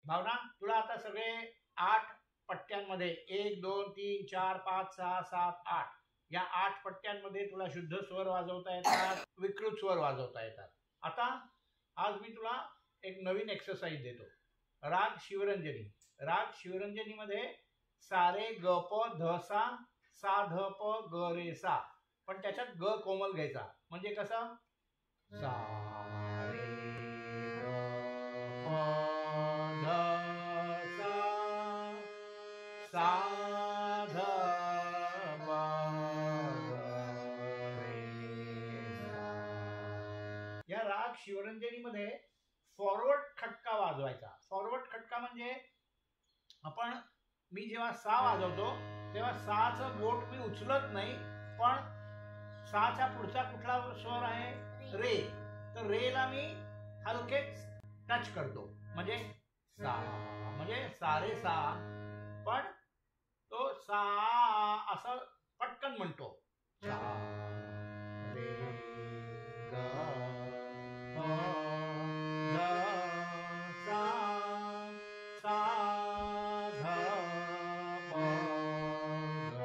भावना, तुला आता सगळे 8 पट्ट्यांमध्ये 1 2 3 4 5 6 7 8 या 8 पट्ट्यांमध्ये तुला शुद्ध स्वर वाजवता येतात, विकृत स्वर वाजवता येतात. आता आज मी तुला एक नवीन एक्सरसाइज देतो. राग शिवरंजनी. राग शिवरंजनीमध्ये सा रे ग प ध सा ध प ग रे सा, पण त्याच्यात ग कोमल घ्यायचा. म्हणजे कसं? सा रे ग प ध सा ध प ग रे सा. या राग शिवरंजनीमध्ये फॉरवर्ड खटका वाजवायचा. फॉरवर्ड खटका म्हणजे मी जेव्हा सा वाजवतो तेव्हा साचं बोट मी उचलत नाही, पण साच्या पुढचा कुठला स्वर आहे? रे. तर रेला मी हलकेच टच करतो. म्हणजे सा, म्हणजे सा रे सा, पण तो सा असं पटकन म्हणतो. सा रे ग प ध सा सा ध प ग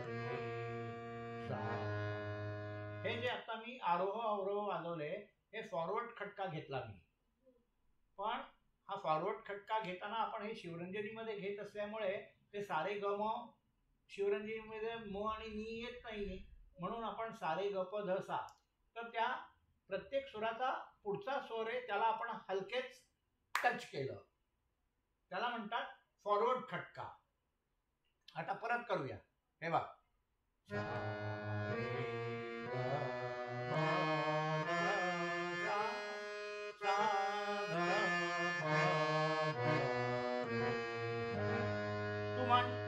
रे सा. हे जे आता मी आरोह अवरोह वाजवले हे फॉरवर्ड खटका घेतला मी. पण हा फॉरवर्ड खटका घेताना आपण हे शिवरंजनीमध्ये घेत असल्यामुळे ते सारे ग म शिवरंजनीमध्ये म आणि नी येत नाही, म्हणून आपण सारे ग प ध सा. तर त्या प्रत्येक सुराचा पुढचा स्वर आहे त्याला आपण हलकेच टच केलं, त्याला म्हणतात फॉरवर्ड खटका. आता परत करूया. हे बघ. तू म्हण.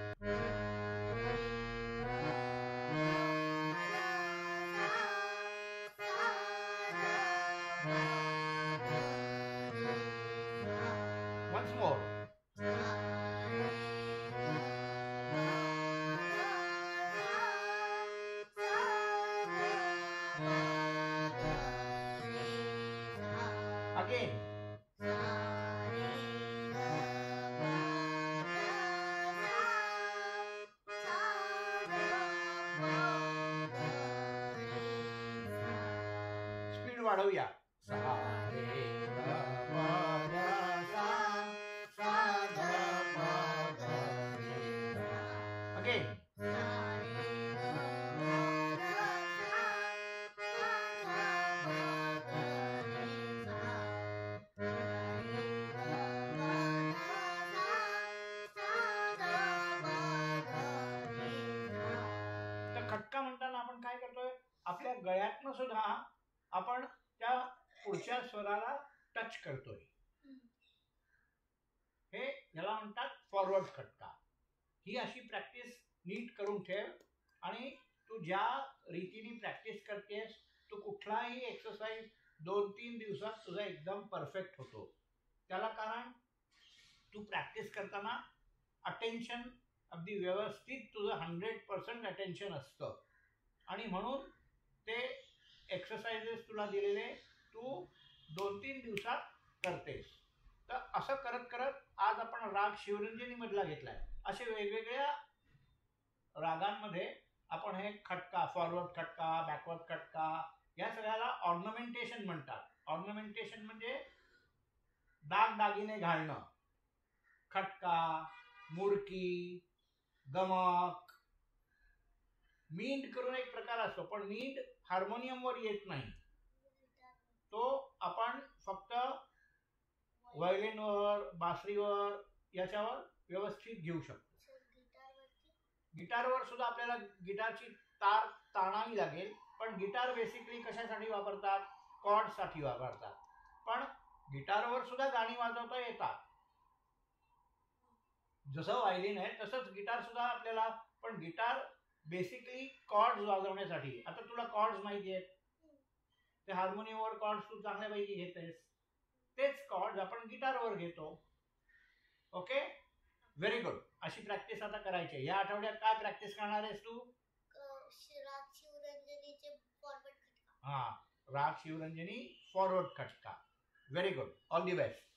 Once more. Again. स्पीड वाढवूया. सा रे ग प ध सा सा ध प ग रे सा. Again. खटका म्हणताना आपण काय करतोय? आपल्या गळ्यातनं सुद्धा आपण त्या पुढच्या स्वराला टच करतोय. हे याला म्हणतात फॉरवर्ड खटका. ही अशी प्रॅक्टिस नीट करून ठेव, आणि तू ज्या रीतीने प्रॅक्टिस करतेस तू कुठलाही एक्सरसाइज 2-3 दिवसात तुझा एकदम परफेक्ट होतो. त्याला कारण तू प्रॅक्टिस करताना अटेन्शन अगदी व्यवस्थित तुझं 100% अटेन्शन असतं, आणि म्हणून ते एक्सरसाइजेस तुला दिलेले तू 2-3 दिवसात करतेस. तर असं करत करत आज आपण राग शिवरंजनी मधला घेतलाय. असे वेगवेगळ्या रागांमध्ये आपण हे खटका, फॉरवर्ड खटका, बॅकवर्ड खटका, या सगळ्याला ऑर्नामेंटेशन म्हणतात. ऑर्नामेंटेशन म्हणजे दागदागिने घालणं. खटका, मुरकी, गमक, मींड करून एक प्रकार असतो, पण मींड हार्मोनियमवर येत नाही. तो आपण फक्त व्हायोलिनवर, बासरीवर, याच्यावर व्यवस्थित घेऊ शकतो. गिटारवर सुद्धा आपल्याला गिटारची तार ताणावी लागेल, पण गिटार बेसिकली कशासाठी वापरतात? कॉर्डसाठी वापरतात. पण गिटारवर सुद्धा गाणी वाजवता येतात. जसं व्हायोलिन आहे तसंच गिटार सुद्धा आपल्याला, पण गिटार बेसिकली कॉर्ड्स वाजवण्यासाठी. आता तुला कॉर्ड्स माहिती आहेत, ते हार्मोनियमवर कॉर्ड्स तू चांगल्यापैकी घेतेस, तेच कॉर्ड्स आपण गिटारवर घेतो. Okay, very good. अशी प्रॅक्टिस आता करायची. या आठवड्यात काय प्रॅक्टिस करणार आहेस तू? राग शिवरंजनीचे फॉरवर्ड खटका. राग शिवरंजनी फॉरवर्ड खटका. Very good. All the best.